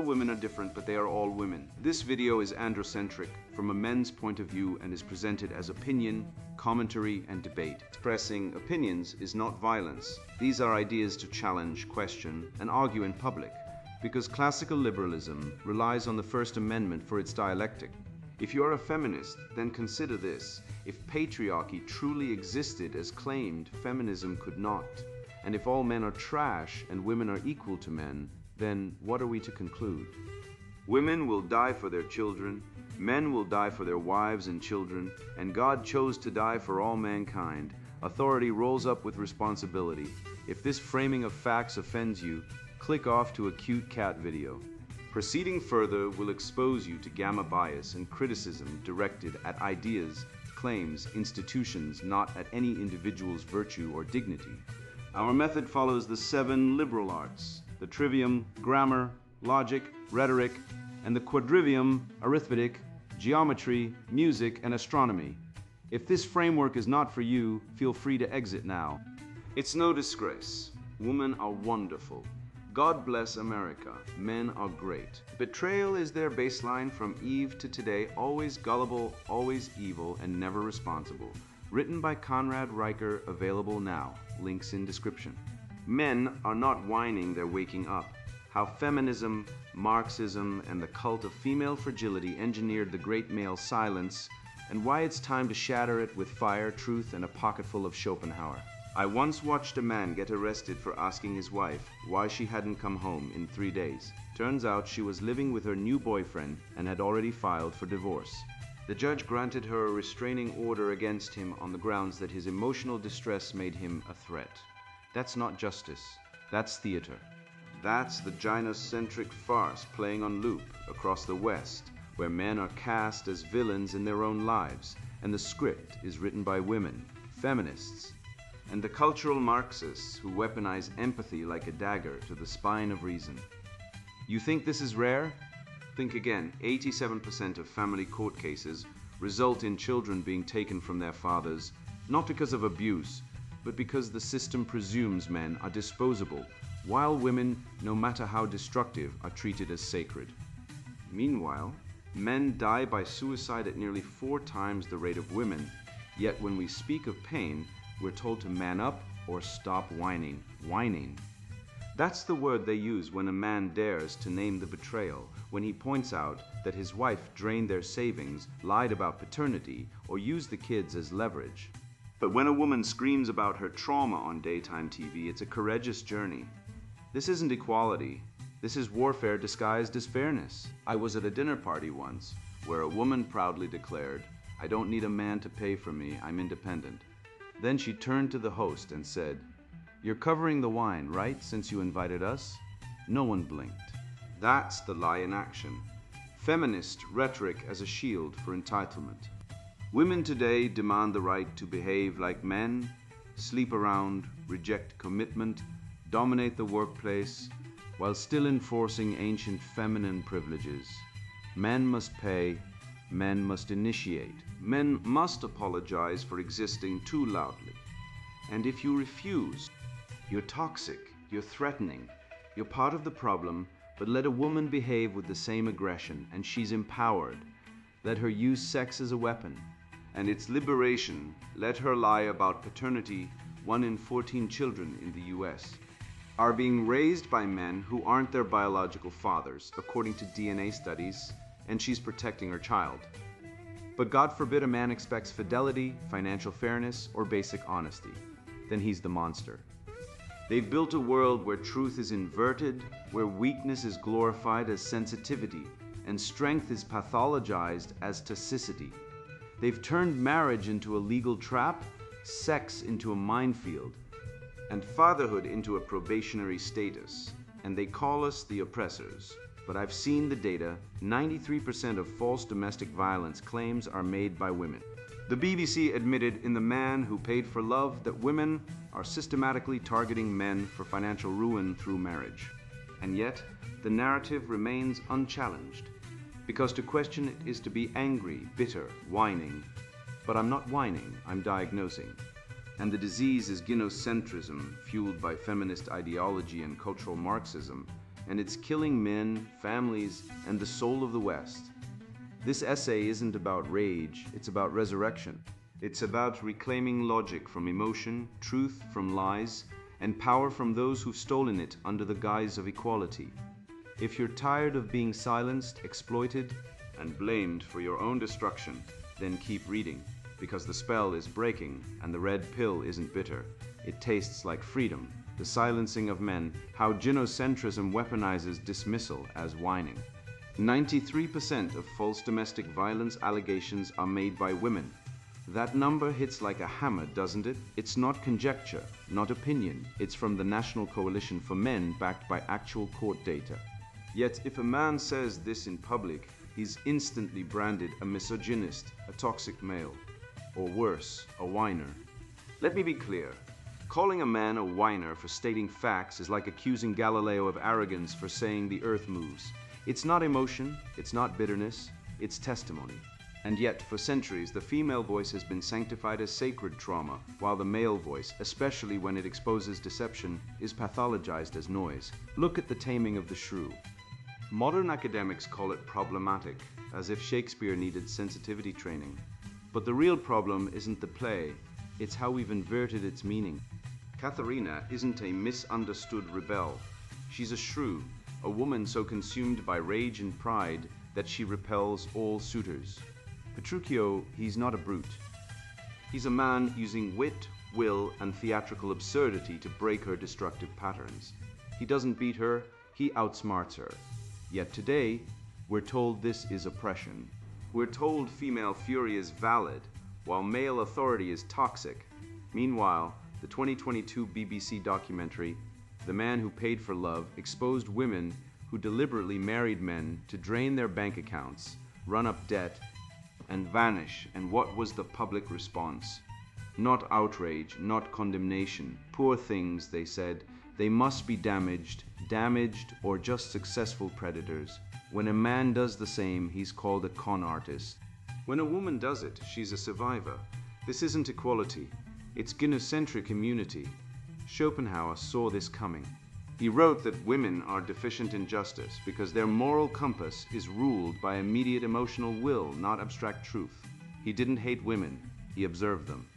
women are different, but they are all women. This video is androcentric from a men's point of view and is presented as opinion, commentary, and debate. Expressing opinions is not violence. These are ideas to challenge, question, and argue in public, because classical liberalism relies on the First Amendment for its dialectic. If you are a feminist, then consider this. If patriarchy truly existed as claimed, feminism could not. And if all men are trash and women are equal to men, then what are we to conclude? Women will die for their children, men will die for their wives and children, and God chose to die for all mankind. Authority rolls up with responsibility. If this framing of facts offends you, click off to a cute cat video. Proceeding further will expose you to gamma bias and criticism directed at ideas, claims, institutions, not at any individual's virtue or dignity. Our method follows the 7 liberal arts: the trivium, grammar, logic, rhetoric, and the quadrivium, arithmetic, geometry, music, and astronomy. If this framework is not for you, feel free to exit now. It's no disgrace. Women are wonderful. God bless America. Men are great. Betrayal is their baseline from Eve to today, always gullible, always evil, and never responsible. Written by Conrad Riker, available now. Links in description. Men are not whining, they're waking up. How feminism, Marxism, and the cult of female fragility engineered the great male silence, and why it's time to shatter it with fire, truth, and a pocketful of Schopenhauer. I once watched a man get arrested for asking his wife why she hadn't come home in 3 days. Turns out she was living with her new boyfriend and had already filed for divorce. The judge granted her a restraining order against him on the grounds that his emotional distress made him a threat. That's not justice. That's theater. That's the gynocentric farce playing on loop across the West, where men are cast as villains in their own lives, and the script is written by women, feminists, and the cultural Marxists who weaponize empathy like a dagger to the spine of reason. You think this is rare? Think again. 87% of family court cases result in children being taken from their fathers, not because of abuse, but because the system presumes men are disposable, while women, no matter how destructive, are treated as sacred. Meanwhile, men die by suicide at nearly 4 times the rate of women, yet when we speak of pain, we're told to man up or stop whining. Whining. That's the word they use when a man dares to name the betrayal, when he points out that his wife drained their savings, lied about paternity, or used the kids as leverage. But when a woman screams about her trauma on daytime TV, it's a courageous journey. This isn't equality. This is warfare disguised as fairness. I was at a dinner party once where a woman proudly declared, "I don't need a man to pay for me, I'm independent." Then she turned to the host and said, "You're covering the wine, right, since you invited us?" No one blinked. That's the lie in action. Feminist rhetoric as a shield for entitlement. Women today demand the right to behave like men, sleep around, reject commitment, dominate the workplace, while still enforcing ancient feminine privileges. Men must pay, men must initiate, men must apologize for existing too loudly. And if you refuse, you're toxic, you're threatening, you're part of the problem, but let a woman behave with the same aggression and she's empowered. Let her use sex as a weapon. And it's liberation. Let her lie about paternity. 1 in 14 children in the US are being raised by men who aren't their biological fathers, according to DNA studies, and she's protecting her child. But God forbid a man expects fidelity, financial fairness, or basic honesty. Then he's the monster. They've built a world where truth is inverted, where weakness is glorified as sensitivity, and strength is pathologized as toxicity. They've turned marriage into a legal trap, sex into a minefield, and fatherhood into a probationary status. And they call us the oppressors. But I've seen the data. 93% of false domestic violence claims are made by women. The BBC admitted in The Man Who Paid for Love that women are systematically targeting men for financial ruin through marriage. And yet, the narrative remains unchallenged. Because to question it is to be angry, bitter, whining. But I'm not whining, I'm diagnosing. And the disease is gynocentrism, fueled by feminist ideology and cultural Marxism, and it's killing men, families, and the soul of the West. This essay isn't about rage, it's about resurrection. It's about reclaiming logic from emotion, truth from lies, and power from those who've stolen it under the guise of equality. If you're tired of being silenced, exploited, and blamed for your own destruction, then keep reading, because the spell is breaking and the red pill isn't bitter. It tastes like freedom, the silencing of men, how gynocentrism weaponizes dismissal as whining. 93% of false domestic violence allegations are made by women. That number hits like a hammer, doesn't it? It's not conjecture, not opinion. It's from the National Coalition for Men, backed by actual court data. Yet if a man says this in public, he's instantly branded a misogynist, a toxic male, or worse, a whiner. Let me be clear. Calling a man a whiner for stating facts is like accusing Galileo of arrogance for saying the earth moves. It's not emotion, it's not bitterness, it's testimony. And yet, for centuries, the female voice has been sanctified as sacred trauma, while the male voice, especially when it exposes deception, is pathologized as noise. Look at the taming of the shrew. Modern academics call it problematic, as if Shakespeare needed sensitivity training. But the real problem isn't the play, it's how we've inverted its meaning. Katharina isn't a misunderstood rebel. She's a shrew, a woman so consumed by rage and pride that she repels all suitors. Petruchio, he's not a brute. He's a man using wit, will, and theatrical absurdity to break her destructive patterns. He doesn't beat her, he outsmarts her. Yet today, we're told this is oppression. We're told female fury is valid, while male authority is toxic. Meanwhile, the 2022 BBC documentary, The Man Who Paid for Love, exposed women who deliberately married men to drain their bank accounts, run up debt, and vanish. And what was the public response? Not outrage, not condemnation. Poor things, they said. They must be damaged, or just successful predators. When a man does the same, he's called a con artist. When a woman does it, she's a survivor. This isn't equality. It's gynocentric immunity. Schopenhauer saw this coming. He wrote that women are deficient in justice because their moral compass is ruled by immediate emotional will, not abstract truth. He didn't hate women, he observed them.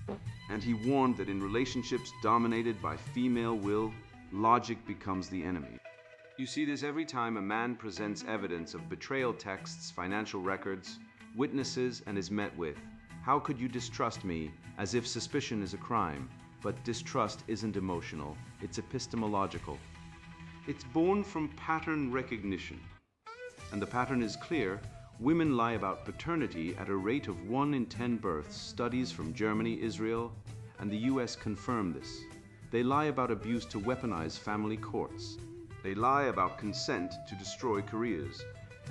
And he warned that in relationships dominated by female will, logic becomes the enemy. You see this every time a man presents evidence of betrayal texts, financial records, witnesses, and is met with, "How could you distrust me?" as if suspicion is a crime. But distrust isn't emotional, it's epistemological. It's born from pattern recognition. And the pattern is clear. Women lie about paternity at a rate of 1 in 10 births. Studies from Germany, Israel, and the US confirm this. They lie about abuse to weaponize family courts. They lie about consent to destroy careers.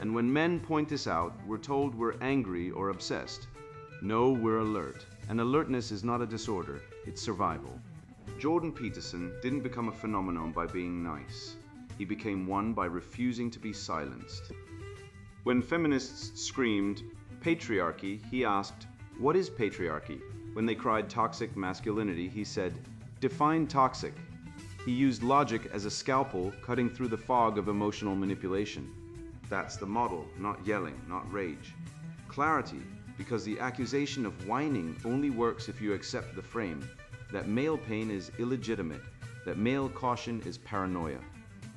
And when men point this out, we're told we're angry or obsessed. No, we're alert. And alertness is not a disorder, it's survival. Jordan Peterson didn't become a phenomenon by being nice. He became one by refusing to be silenced. When feminists screamed, "Patriarchy," he asked, "What is patriarchy?" When they cried toxic masculinity, he said, "Define toxic." He used logic as a scalpel, cutting through the fog of emotional manipulation. That's the model, not yelling, not rage. Clarity, because the accusation of whining only works if you accept the frame, that male pain is illegitimate, that male caution is paranoia,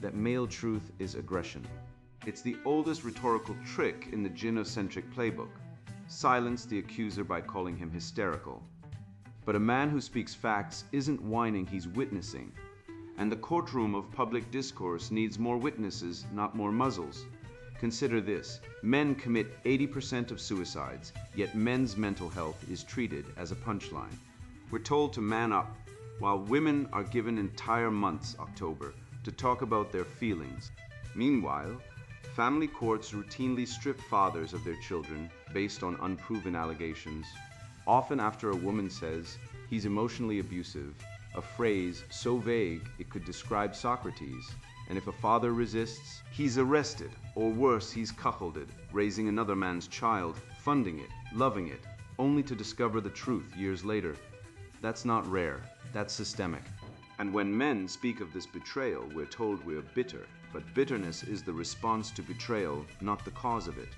that male truth is aggression. It's the oldest rhetorical trick in the gynocentric playbook. Silence the accuser by calling him hysterical. But a man who speaks facts isn't whining, he's witnessing. And the courtroom of public discourse needs more witnesses, not more muzzles. Consider this: men commit 80% of suicides, yet men's mental health is treated as a punchline. We're told to man up, while women are given entire months, October, to talk about their feelings. Meanwhile, family courts routinely strip fathers of their children based on unproven allegations. Often after a woman says, "He's emotionally abusive," a phrase so vague it could describe Socrates. And if a father resists, he's arrested, or worse, he's cuckolded, raising another man's child, funding it, loving it, only to discover the truth years later. That's not rare, that's systemic. And when men speak of this betrayal, we're told we're bitter. But bitterness is the response to betrayal, not the cause of it.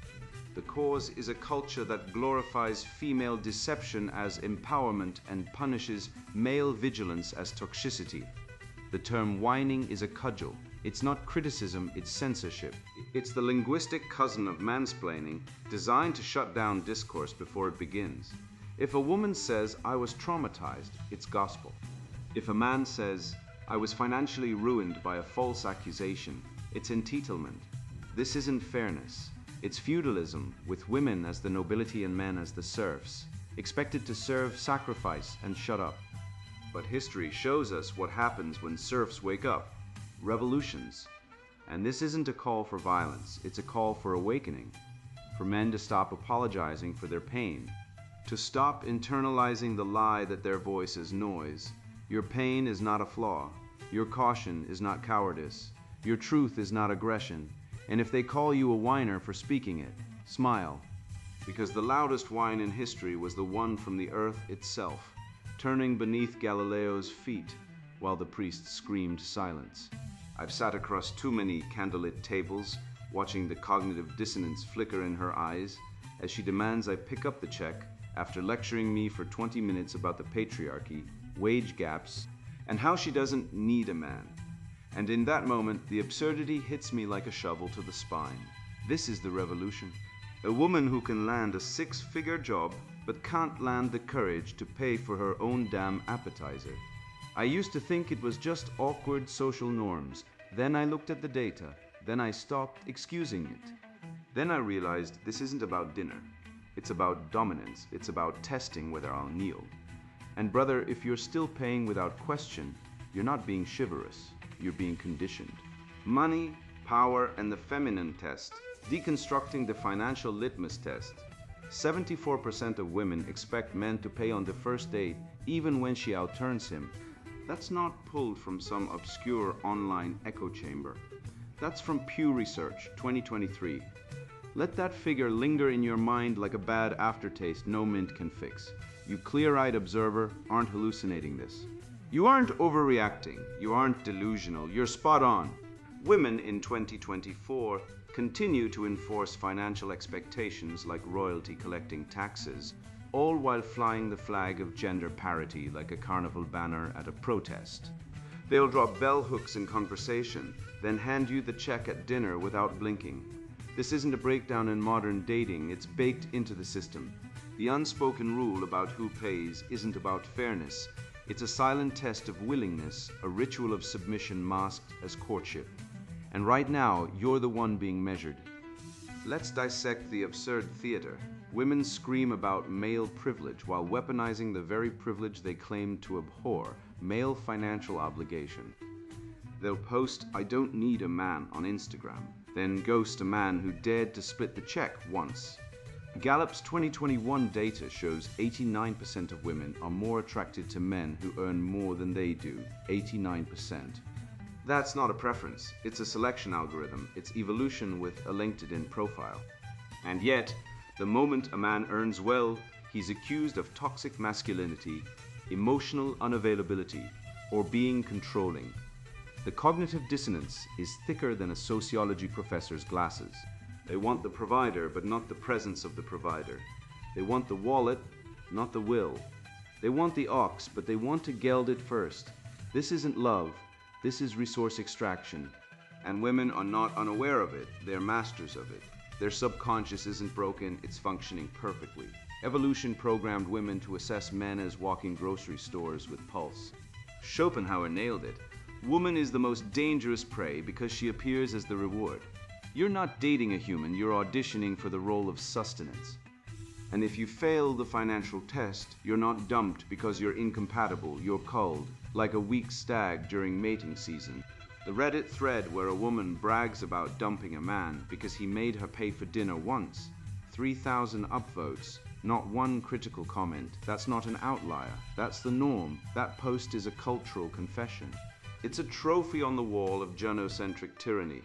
The cause is a culture that glorifies female deception as empowerment and punishes male vigilance as toxicity. The term whining is a cudgel. It's not criticism, it's censorship. It's the linguistic cousin of mansplaining, designed to shut down discourse before it begins. If a woman says, "I was traumatized," it's gospel. If a man says, "I was financially ruined by a false accusation," it's entitlement. This isn't fairness. It's feudalism, with women as the nobility and men as the serfs, expected to serve, sacrifice, and shut up. But history shows us what happens when serfs wake up. Revolutions. And this isn't a call for violence, it's a call for awakening. For men to stop apologizing for their pain. To stop internalizing the lie that their voice is noise. Your pain is not a flaw. Your caution is not cowardice. Your truth is not aggression. And if they call you a whiner for speaking it, smile. Because the loudest whine in history was the one from the earth itself, turning beneath Galileo's feet while the priest screamed silence. I've sat across too many candlelit tables, watching the cognitive dissonance flicker in her eyes as she demands I pick up the check after lecturing me for 20 minutes about the patriarchy, wage gaps, and how she doesn't need a man. And in that moment, the absurdity hits me like a shovel to the spine. This is the revolution. A woman who can land a 6-figure job, but can't land the courage to pay for her own damn appetizer. I used to think it was just awkward social norms. Then I looked at the data. Then I stopped excusing it. Then I realized this isn't about dinner. It's about dominance. It's about testing whether I'll kneel. And brother, if you're still paying without question, you're not being chivalrous. You're being conditioned. Money, power, and the feminine test. Deconstructing the financial litmus test. 74% of women expect men to pay on the first date, even when she outturns him. That's not pulled from some obscure online echo chamber. That's from Pew Research, 2023. Let that figure linger in your mind like a bad aftertaste no mint can fix. You clear-eyed observer aren't hallucinating this. You aren't overreacting. You aren't delusional. You're spot on. Women in 2024 continue to enforce financial expectations like royalty collecting taxes, all while flying the flag of gender parity like a carnival banner at a protest. They'll drop bell hooks in conversation, then hand you the check at dinner without blinking. This isn't a breakdown in modern dating, it's baked into the system. The unspoken rule about who pays isn't about fairness. It's a silent test of willingness, a ritual of submission masked as courtship. And right now, you're the one being measured. Let's dissect the absurd theater. Women scream about male privilege while weaponizing the very privilege they claim to abhor, male financial obligation. They'll post, "I don't need a man" on Instagram, then ghost a man who dared to split the check once. Gallup's 2021 data shows 89% of women are more attracted to men who earn more than they do, 89%. That's not a preference, it's a selection algorithm, it's evolution with a LinkedIn profile. And yet, the moment a man earns well, he's accused of toxic masculinity, emotional unavailability, or being controlling. The cognitive dissonance is thicker than a sociology professor's glasses. They want the provider, but not the presence of the provider. They want the wallet, not the will. They want the ox, but they want to geld it first. This isn't love, this is resource extraction. And women are not unaware of it, they're masters of it. Their subconscious isn't broken, it's functioning perfectly. Evolution programmed women to assess men as walking grocery stores with pulse. Schopenhauer nailed it. Woman is the most dangerous prey because she appears as the reward. You're not dating a human, you're auditioning for the role of sustenance. And if you fail the financial test, you're not dumped because you're incompatible, you're culled, like a weak stag during mating season. The Reddit thread where a woman brags about dumping a man because he made her pay for dinner once. 3,000 upvotes, not one critical comment. That's not an outlier, that's the norm. That post is a cultural confession. It's a trophy on the wall of gynocentric tyranny.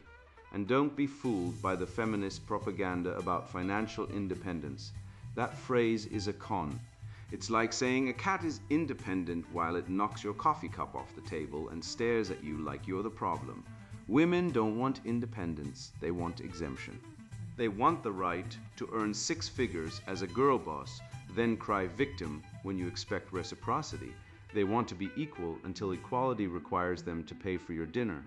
And don't be fooled by the feminist propaganda about financial independence. That phrase is a con. It's like saying a cat is independent while it knocks your coffee cup off the table and stares at you like you're the problem. Women don't want independence, they want exemption. They want the right to earn 6 figures as a girl boss, then cry victim when you expect reciprocity. They want to be equal until equality requires them to pay for your dinner.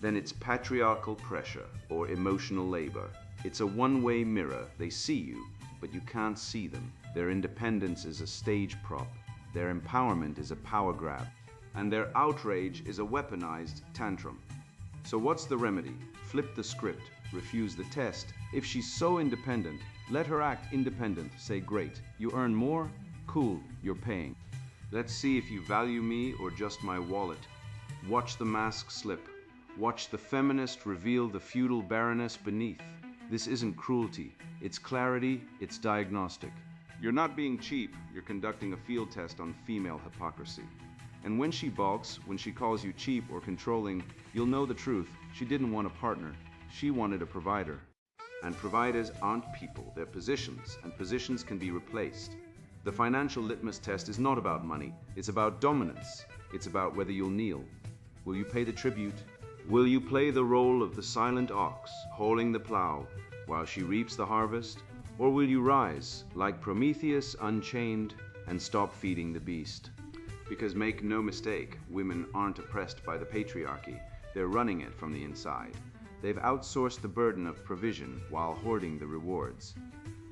Then it's patriarchal pressure or emotional labor. It's a one-way mirror. They see you, but you can't see them. Their independence is a stage prop. Their empowerment is a power grab. And their outrage is a weaponized tantrum. So what's the remedy? Flip the script. Refuse the test. If she's so independent, let her act independent. Say, great, you earn more? Cool, you're paying. Let's see if you value me or just my wallet. Watch the mask slip. Watch the feminist reveal the feudal baroness beneath. This isn't cruelty. It's clarity, it's diagnostic. You're not being cheap, you're conducting a field test on female hypocrisy. And when she balks, when she calls you cheap or controlling, you'll know the truth. She didn't want a partner. She wanted a provider. And providers aren't people, they're positions, and positions can be replaced. The financial litmus test is not about money, it's about dominance. It's about whether you'll kneel. Will you pay the tribute? Will you play the role of the silent ox, hauling the plow, while she reaps the harvest? Or will you rise, like Prometheus unchained, and stop feeding the beast? Because make no mistake, women aren't oppressed by the patriarchy, they're running it from the inside. They've outsourced the burden of provision while hoarding the rewards.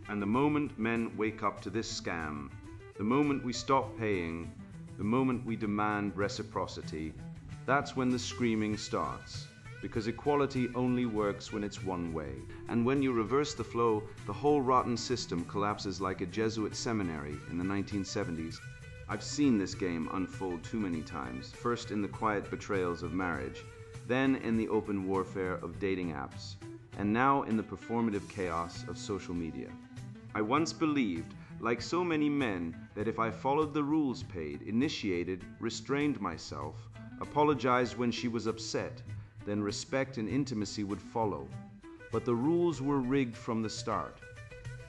And the moment men wake up to this scam, the moment we stop paying, the moment we demand reciprocity, that's when the screaming starts. Because equality only works when it's one way. And when you reverse the flow, the whole rotten system collapses like a Jesuit seminary in the 1970s. I've seen this game unfold too many times, first in the quiet betrayals of marriage, then in the open warfare of dating apps, and now in the performative chaos of social media. I once believed, like so many men, that if I followed the rules, paid, initiated, restrained myself, apologized when she was upset, then respect and intimacy would follow. But the rules were rigged from the start.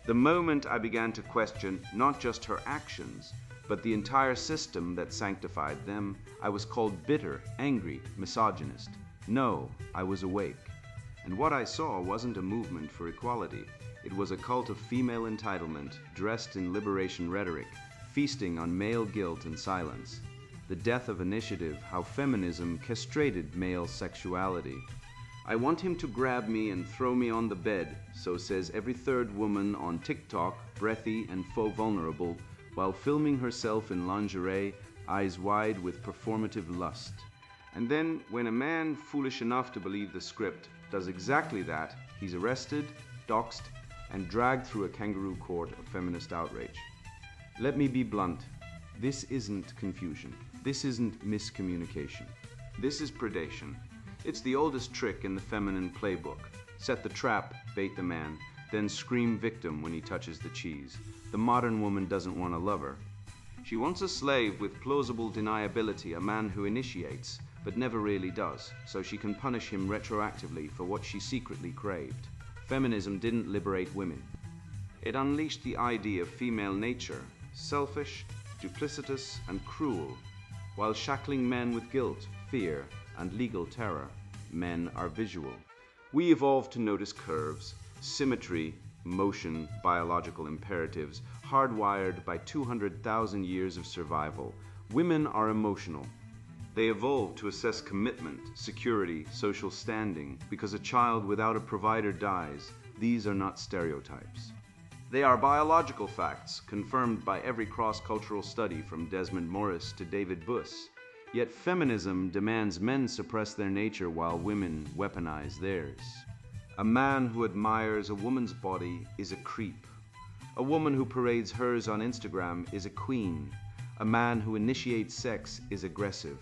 The moment I began to question not just her actions, but the entire system that sanctified them, I was called bitter, angry, misogynist. No, I was awake. And what I saw wasn't a movement for equality. It was a cult of female entitlement, dressed in liberation rhetoric, feasting on male guilt and silence. The death of initiative, how feminism castrated male sexuality. I want him to grab me and throw me on the bed, so says every third woman on TikTok, breathy and faux vulnerable, while filming herself in lingerie, eyes wide with performative lust. And then, when a man foolish enough to believe the script does exactly that, he's arrested, doxxed, and dragged through a kangaroo court of feminist outrage. Let me be blunt. This isn't confusion. This isn't miscommunication. This is predation. It's the oldest trick in the feminine playbook. Set the trap, bait the man, then scream victim when he touches the cheese. The modern woman doesn't want a lover. She wants a slave with plausible deniability, a man who initiates, but never really does, so she can punish him retroactively for what she secretly craved. Feminism didn't liberate women. It unleashed the idea of female nature, selfish, duplicitous, and cruel, while shackling men with guilt, fear, and legal terror. Men are visual. We evolved to notice curves, symmetry, motion, biological imperatives, hardwired by 200,000 years of survival. Women are emotional. They evolved to assess commitment, security, social standing, because a child without a provider dies. These are not stereotypes. They are biological facts, confirmed by every cross-cultural study from Desmond Morris to David Buss. Yet feminism demands men suppress their nature while women weaponize theirs. A man who admires a woman's body is a creep. A woman who parades hers on Instagram is a queen. A man who initiates sex is aggressive.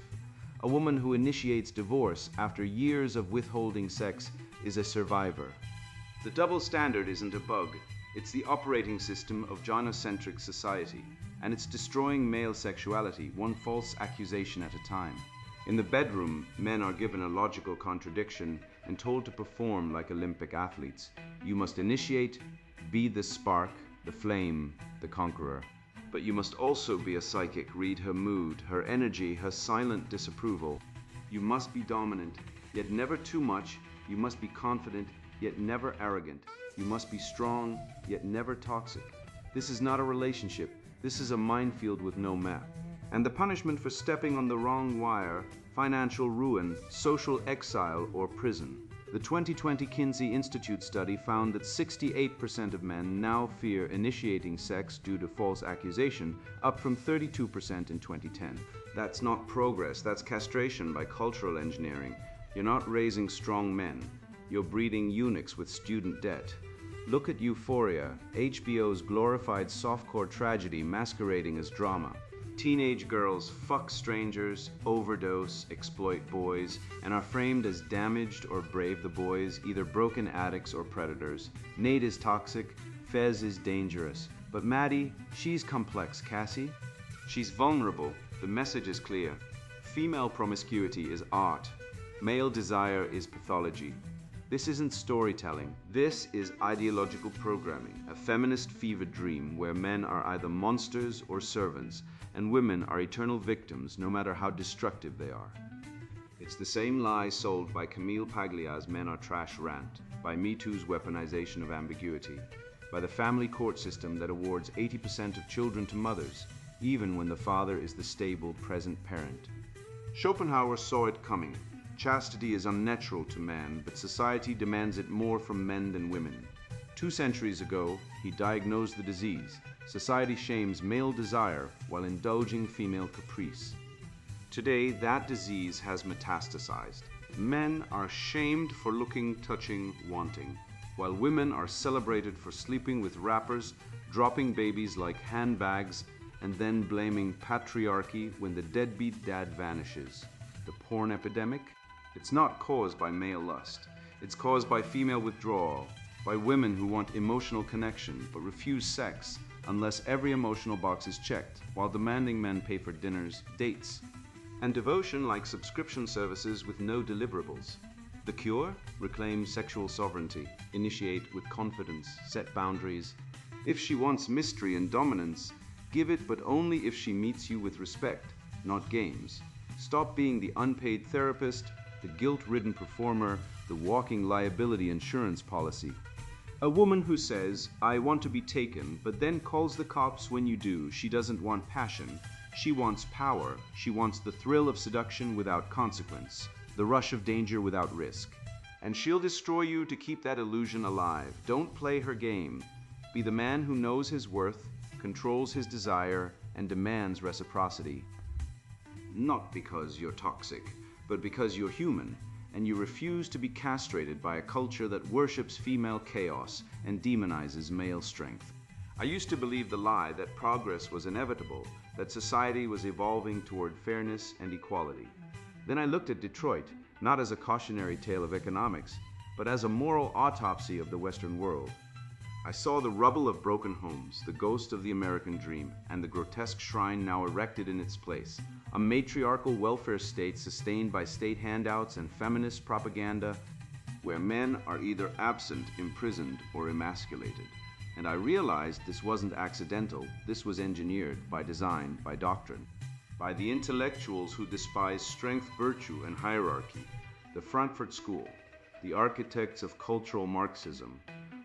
A woman who initiates divorce after years of withholding sex is a survivor. The double standard isn't a bug. It's the operating system of gynocentric society, and it's destroying male sexuality, one false accusation at a time. In the bedroom, men are given a logical contradiction and told to perform like Olympic athletes. You must initiate, be the spark, the flame, the conqueror. But you must also be a psychic, read her mood, her energy, her silent disapproval. You must be dominant, yet never too much. You must be confident, yet never arrogant. You must be strong, yet never toxic. This is not a relationship. This is a minefield with no map. And the punishment for stepping on the wrong wire: financial ruin, social exile, or prison. The 2020 Kinsey Institute study found that 68% of men now fear initiating sex due to false accusation, up from 32% in 2010. That's not progress, that's castration by cultural engineering. You're not raising strong men. You're breeding eunuchs with student debt. Look at Euphoria, HBO's glorified softcore tragedy masquerading as drama. Teenage girls fuck strangers, overdose, exploit boys, and are framed as damaged or brave the boys, either broken addicts or predators. Nate is toxic, Fez is dangerous. But Maddie, she's complex, Cassie. She's vulnerable. The message is clear. Female promiscuity is art. Male desire is pathology. This isn't storytelling. This is ideological programming, a feminist fever dream where men are either monsters or servants, and women are eternal victims no matter how destructive they are. It's the same lie sold by Camille Paglia's Men Are Trash rant, by Me Too's weaponization of ambiguity, by the family court system that awards 80% of children to mothers, even when the father is the stable, present parent. Schopenhauer saw it coming. Chastity is unnatural to man, but society demands it more from men than women. 2 centuries ago, he diagnosed the disease. Society shames male desire while indulging female caprice. Today, that disease has metastasized. Men are shamed for looking, touching, wanting, while women are celebrated for sleeping with rappers, dropping babies like handbags, and then blaming patriarchy when the deadbeat dad vanishes. The porn epidemic? It's not caused by male lust. It's caused by female withdrawal, by women who want emotional connection but refuse sex unless every emotional box is checked, while demanding men pay for dinners, dates, and devotion like subscription services with no deliverables. The cure? Reclaim sexual sovereignty, initiate with confidence, set boundaries. If she wants mystery and dominance, give it, but only if she meets you with respect, not games. Stop being the unpaid therapist, the guilt-ridden performer, the walking liability insurance policy. A woman who says, "I want to be taken," but then calls the cops when you do. She doesn't want passion. She wants power. She wants the thrill of seduction without consequence, the rush of danger without risk. And she'll destroy you to keep that illusion alive. Don't play her game. Be the man who knows his worth, controls his desire, and demands reciprocity. Not because you're toxic, but because you're human, and you refuse to be castrated by a culture that worships female chaos and demonizes male strength. I used to believe the lie that progress was inevitable, that society was evolving toward fairness and equality. Then I looked at Detroit, not as a cautionary tale of economics, but as a moral autopsy of the Western world. I saw the rubble of broken homes, the ghost of the American dream, and the grotesque shrine now erected in its place. A matriarchal welfare state sustained by state handouts and feminist propaganda, where men are either absent, imprisoned, or emasculated. And I realized this wasn't accidental. This was engineered by design, by doctrine, by the intellectuals who despise strength, virtue, and hierarchy. The Frankfurt School, the architects of cultural Marxism,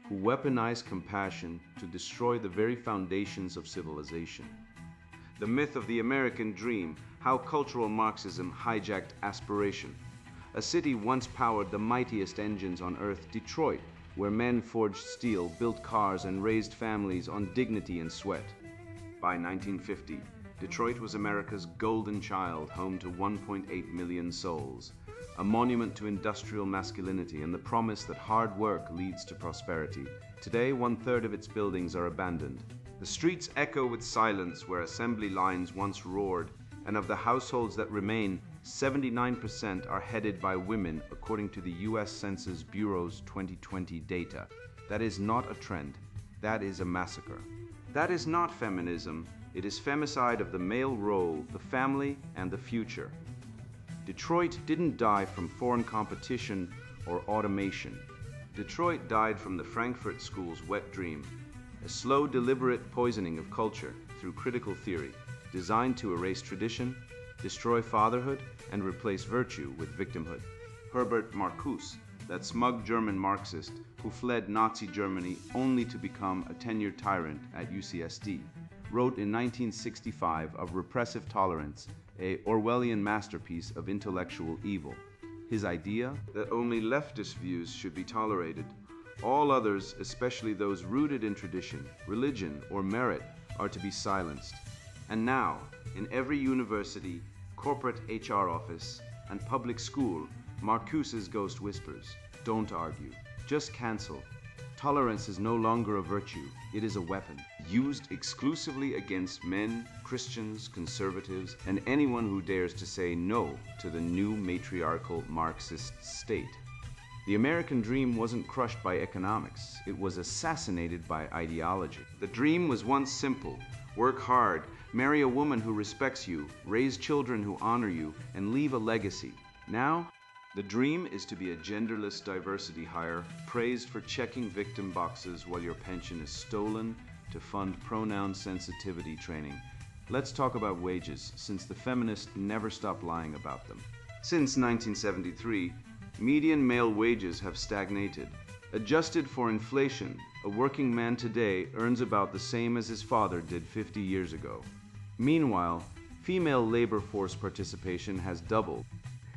who weaponize compassion to destroy the very foundations of civilization. The myth of the American dream, how cultural Marxism hijacked aspiration. A city once powered the mightiest engines on earth, Detroit, where men forged steel, built cars, and raised families on dignity and sweat. By 1950, Detroit was America's golden child, home to 1.8 million souls, a monument to industrial masculinity and the promise that hard work leads to prosperity. Today, 1/3 of its buildings are abandoned. The streets echo with silence where assembly lines once roared, and of the households that remain, 79% are headed by women, according to the US Census Bureau's 2020 data. That is not a trend. That is a massacre. That is not feminism. It is femicide of the male role, the family, and the future. Detroit didn't die from foreign competition or automation. Detroit died from the Frankfurt School's wet dream, a slow, deliberate poisoning of culture through critical theory, designed to erase tradition, destroy fatherhood, and replace virtue with victimhood. Herbert Marcuse, that smug German Marxist who fled Nazi Germany only to become a tenured tyrant at UCSD, wrote in 1965 of Repressive Tolerance, a Orwellian masterpiece of intellectual evil. His idea that only leftist views should be tolerated. All others, especially those rooted in tradition, religion, or merit, are to be silenced. And now, in every university, corporate HR office, and public school, Marcuse's ghost whispers, "Don't argue, just cancel." Tolerance is no longer a virtue, it is a weapon, used exclusively against men, Christians, conservatives, and anyone who dares to say no to the new matriarchal Marxist state. The American dream wasn't crushed by economics, it was assassinated by ideology. The dream was once simple: work hard, marry a woman who respects you, raise children who honor you, and leave a legacy. Now, the dream is to be a genderless diversity hire, praised for checking victim boxes while your pension is stolen to fund pronoun sensitivity training. Let's talk about wages, since the feminists never stop lying about them. Since 1973, median male wages have stagnated. Adjusted for inflation, a working man today earns about the same as his father did 50 years ago. Meanwhile, female labor force participation has doubled.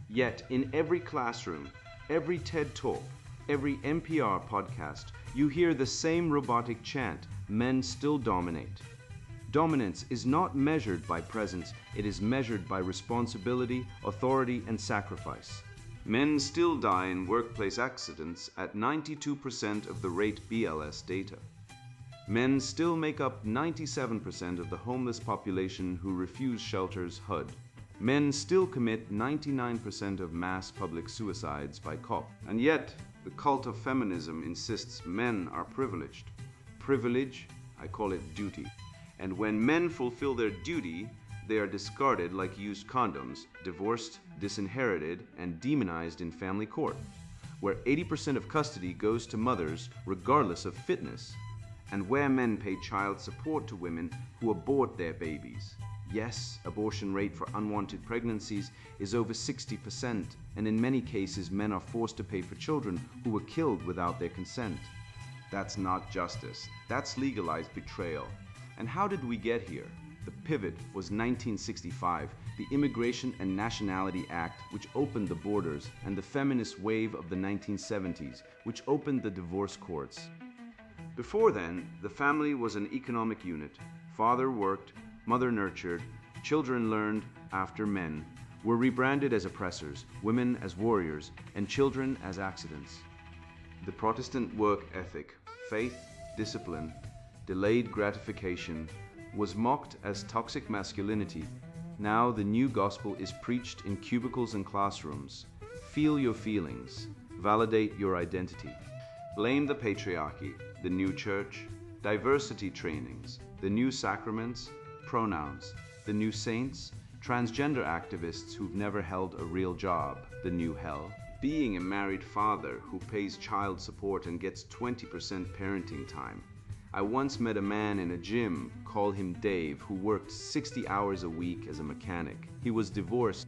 Yet, in every classroom, every TED Talk, every NPR podcast, you hear the same robotic chant: men still dominate. Dominance is not measured by presence, it is measured by responsibility, authority, and sacrifice. Men still die in workplace accidents at 92% of the rate BLS data. Men still make up 97% of the homeless population who refuse shelters HUD. Men still commit 99% of mass public suicides by cop. And yet, the cult of feminism insists men are privileged. Privilege, I call it duty. And when men fulfill their duty, they are discarded like used condoms, divorced, disinherited, and demonized in family court, where 80% of custody goes to mothers regardless of fitness, and where men pay child support to women who abort their babies. Yes, abortion rate for unwanted pregnancies is over 60%, and in many cases men are forced to pay for children who were killed without their consent. That's not justice, that's legalized betrayal. And how did we get here? The pivot was 1965, the Immigration and Nationality Act, which opened the borders, and the feminist wave of the 1970s, which opened the divorce courts. Before then, the family was an economic unit. Father worked, mother nurtured, children learned after men, were rebranded as oppressors, women as warriors, and children as accidents. The Protestant work ethic, faith, discipline, delayed gratification, was mocked as toxic masculinity. Now the new gospel is preached in cubicles and classrooms. Feel your feelings, validate your identity. Blame the patriarchy, the new church, diversity trainings, the new sacraments, pronouns, the new saints, transgender activists who've never held a real job, the new hell. Being a married father who pays child support and gets 20% parenting time. I once met a man in a gym, call him Dave, who worked 60 hours a week as a mechanic. He was divorced.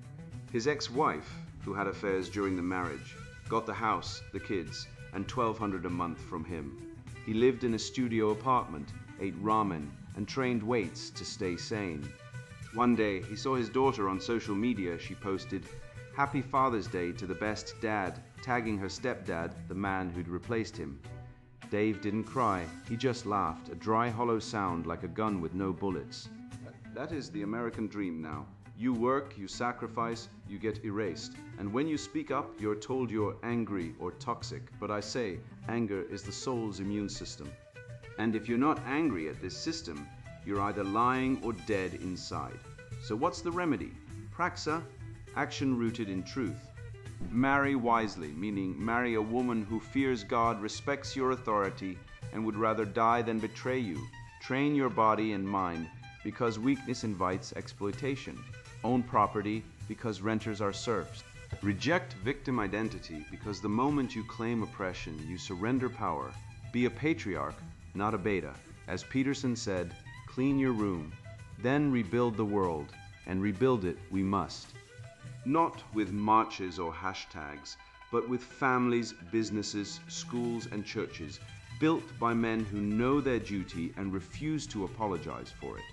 His ex-wife, who had affairs during the marriage, got the house, the kids, and $1,200 a month from him. He lived in a studio apartment, ate ramen, and trained weights to stay sane. One day, he saw his daughter on social media. She posted, "Happy Father's Day to the best dad," tagging her stepdad, the man who'd replaced him. Dave didn't cry, he just laughed, a dry, hollow sound like a gun with no bullets. That is the American dream now. You work, you sacrifice, you get erased. And when you speak up, you're told you're angry or toxic. But I say, anger is the soul's immune system. And if you're not angry at this system, you're either lying or dead inside. So what's the remedy? Praxa, action rooted in truth. Marry wisely, meaning marry a woman who fears God, respects your authority, and would rather die than betray you. Train your body and mind, because weakness invites exploitation. Own property, because renters are serfs. Reject victim identity, because the moment you claim oppression, you surrender power. Be a patriarch, not a beta. As Peterson said, clean your room, then rebuild the world, and rebuild it we must. Not with marches or hashtags, but with families, businesses, schools, and churches built by men who know their duty and refuse to apologize for it.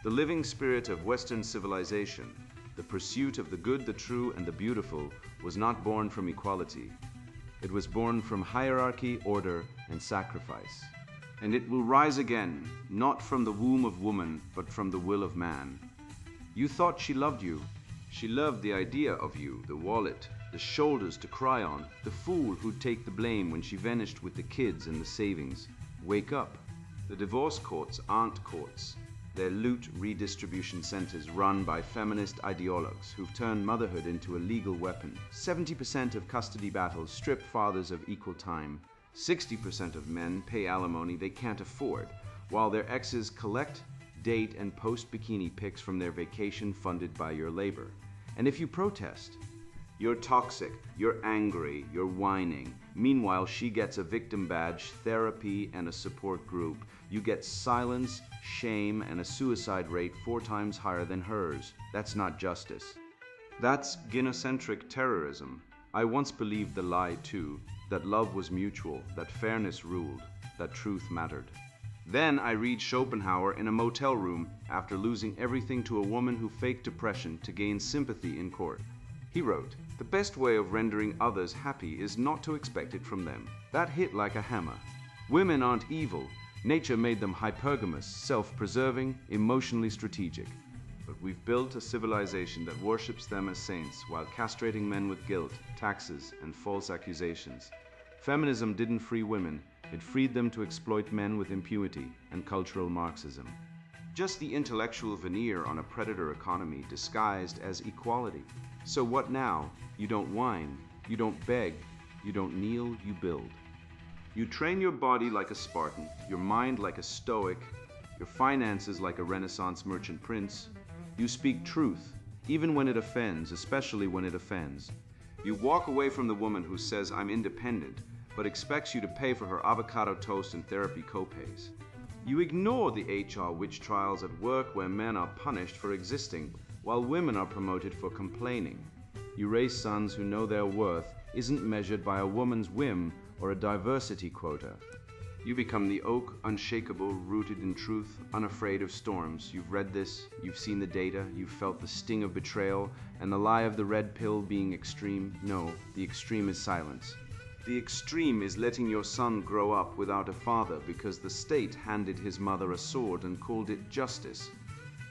The living spirit of Western civilization, the pursuit of the good, the true, and the beautiful, was not born from equality. It was born from hierarchy, order, and sacrifice. And it will rise again, not from the womb of woman, but from the will of man. You thought she loved you. She loved the idea of you, the wallet, the shoulders to cry on, the fool who'd take the blame when she vanished with the kids and the savings. Wake up. The divorce courts aren't courts. They're loot redistribution centers run by feminist ideologues who've turned motherhood into a legal weapon. 70% of custody battles strip fathers of equal time. 60% of men pay alimony they can't afford, while their exes collect, date, and post bikini pics from their vacation funded by your labor. And if you protest, you're toxic, you're angry, you're whining. Meanwhile, she gets a victim badge, therapy, and a support group. You get silence, shame, and a suicide rate 4 times higher than hers. That's not justice. That's gynocentric terrorism. I once believed the lie too, that love was mutual, that fairness ruled, that truth mattered. Then I read Schopenhauer in a motel room after losing everything to a woman who faked depression to gain sympathy in court. He wrote, "The best way of rendering others happy is not to expect it from them." That hit like a hammer. Women aren't evil. Nature made them hypergamous, self-preserving, emotionally strategic. But we've built a civilization that worships them as saints while castrating men with guilt, taxes, and false accusations. Feminism didn't free women. It freed them to exploit men with impunity and cultural Marxism. Just the intellectual veneer on a predator economy disguised as equality. So what now? You don't whine, you don't beg, you don't kneel, you build. You train your body like a Spartan, your mind like a Stoic, your finances like a Renaissance merchant prince. You speak truth, even when it offends, especially when it offends. You walk away from the woman who says, "I'm independent," but expects you to pay for her avocado toast and therapy copays. You ignore the HR witch trials at work where men are punished for existing, while women are promoted for complaining. You raise sons who know their worth isn't measured by a woman's whim or a diversity quota. You become the oak, unshakable, rooted in truth, unafraid of storms. You've read this, you've seen the data, you've felt the sting of betrayal, and the lie of the red pill being extreme. No, the extreme is silence. The extreme is letting your son grow up without a father because the state handed his mother a sword and called it justice.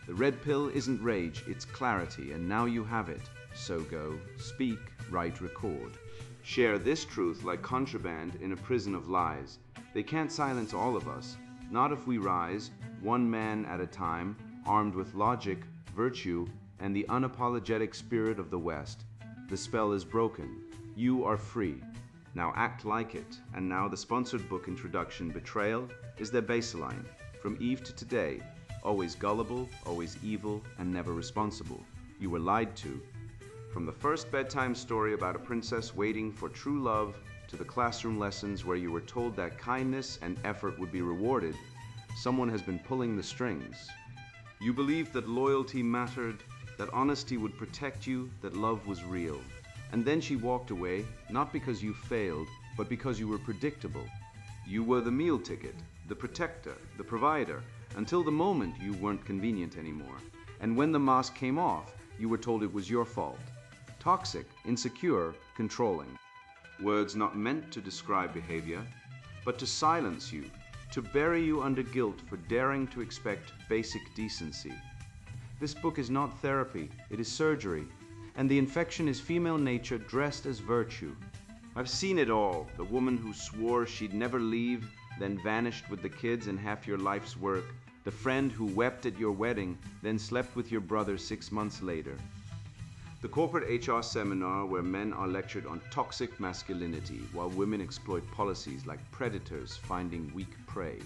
The red pill isn't rage, it's clarity, and now you have it. So go, speak, write, record. Share this truth like contraband in a prison of lies. They can't silence all of us, not if we rise, one man at a time, armed with logic, virtue, and the unapologetic spirit of the West. The spell is broken. You are free. Now act like it. And now the sponsored book introduction, Betrayal, is their baseline. From Eve to today, always gullible, always evil, and never responsible. You were lied to. From the first bedtime story about a princess waiting for true love to the classroom lessons where you were told that kindness and effort would be rewarded, someone has been pulling the strings. You believed that loyalty mattered, that honesty would protect you, that love was real. And then she walked away, not because you failed, but because you were predictable. You were the meal ticket, the protector, the provider, until the moment you weren't convenient anymore. And when the mask came off, you were told it was your fault. Toxic, insecure, controlling. Words not meant to describe behavior, but to silence you, to bury you under guilt for daring to expect basic decency. This book is not therapy, it is surgery. And the infection is female nature dressed as virtue. I've seen it all. The woman who swore she'd never leave, then vanished with the kids and half your life's work. The friend who wept at your wedding, then slept with your brother 6 months later. The corporate HR seminar where men are lectured on toxic masculinity while women exploit policies like predators finding weak prey.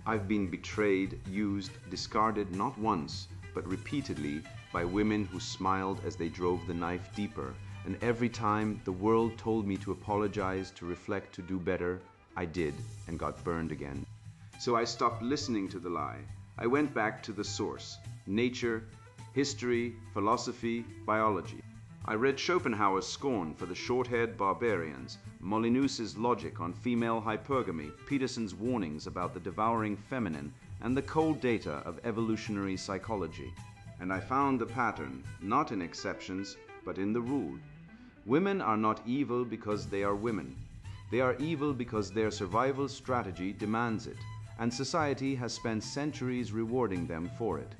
I've been betrayed, used, discarded not once, but repeatedly by women who smiled as they drove the knife deeper, and every time the world told me to apologize, to reflect, to do better, I did and got burned again. So I stopped listening to the lie. I went back to the source, nature, history, philosophy, biology. I read Schopenhauer's scorn for the short-haired barbarians, Molinus's logic on female hypergamy, Peterson's warnings about the devouring feminine, and the cold data of evolutionary psychology. And I found the pattern, not in exceptions, but in the rule. Women are not evil because they are women. They are evil because their survival strategy demands it, and society has spent centuries rewarding them for it.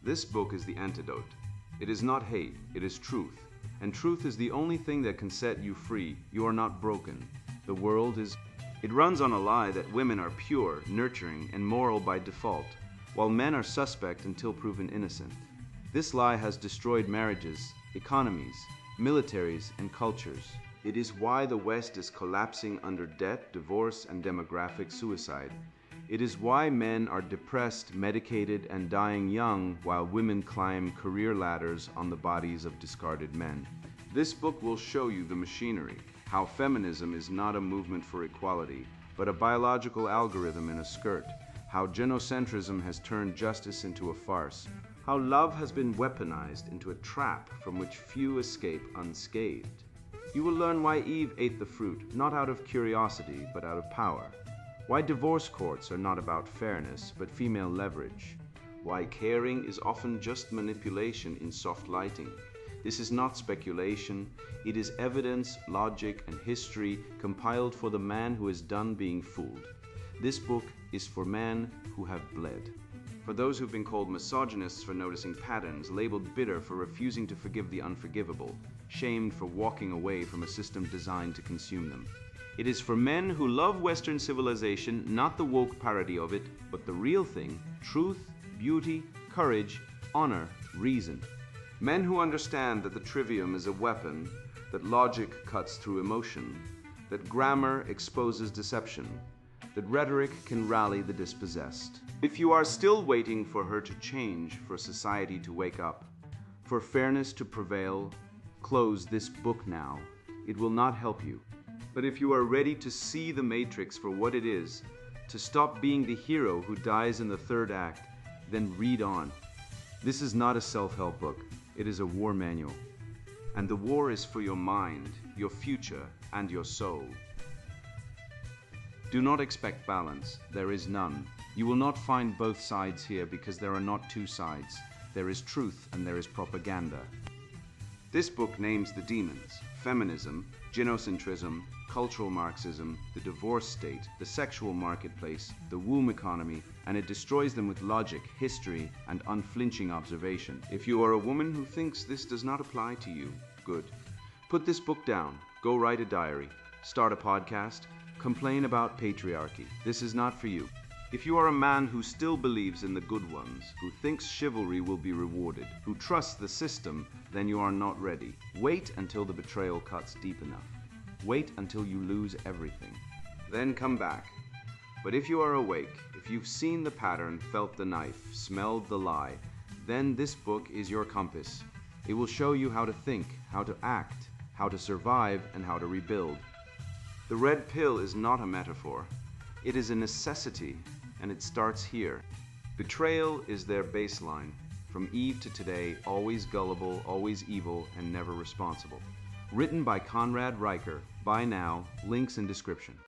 This book is the antidote. It is not hate, it is truth. And truth is the only thing that can set you free. You are not broken. The world is... It runs on a lie that women are pure, nurturing, and moral by default, while men are suspect until proven innocent. This lie has destroyed marriages, economies, militaries, and cultures. It is why the West is collapsing under debt, divorce, and demographic suicide. It is why men are depressed, medicated, and dying young, while women climb career ladders on the bodies of discarded men. This book will show you the machinery, how feminism is not a movement for equality, but a biological algorithm in a skirt, how gynocentrism has turned justice into a farce, how love has been weaponized into a trap from which few escape unscathed. You will learn why Eve ate the fruit, not out of curiosity, but out of power. Why divorce courts are not about fairness, but female leverage. Why caring is often just manipulation in soft lighting. This is not speculation, it is evidence, logic, and history compiled for the man who is done being fooled. This book is for men who have bled. For those who've been called misogynists for noticing patterns, labeled bitter for refusing to forgive the unforgivable, shamed for walking away from a system designed to consume them. It is for men who love Western civilization, not the woke parody of it, but the real thing: truth, beauty, courage, honor, reason. Men who understand that the trivium is a weapon, that logic cuts through emotion, that grammar exposes deception, that rhetoric can rally the dispossessed. If you are still waiting for her to change, for society to wake up, for fairness to prevail, close this book now. It will not help you. But if you are ready to see the Matrix for what it is, to stop being the hero who dies in the third act, then read on. This is not a self-help book. It is a war manual. And the war is for your mind, your future, and your soul. Do not expect balance. There is none. You will not find both sides here because there are not two sides. There is truth and there is propaganda. This book names the demons: feminism, gynocentrism, cultural Marxism, the divorce state, the sexual marketplace, the womb economy, and it destroys them with logic, history, and unflinching observation. If you are a woman who thinks this does not apply to you, good. Put this book down, go write a diary, start a podcast, complain about patriarchy. This is not for you. If you are a man who still believes in the good ones, who thinks chivalry will be rewarded, who trusts the system, then you are not ready. Wait until the betrayal cuts deep enough. Wait until you lose everything. Then come back. But if you are awake, if you've seen the pattern, felt the knife, smelled the lie, then this book is your compass. It will show you how to think, how to act, how to survive, and how to rebuild. The red pill is not a metaphor. It is a necessity, and it starts here. Betrayal is their baseline. From Eve to today, always gullible, always evil, and never responsible. Written by Conrad Riker. Buy now, links in description.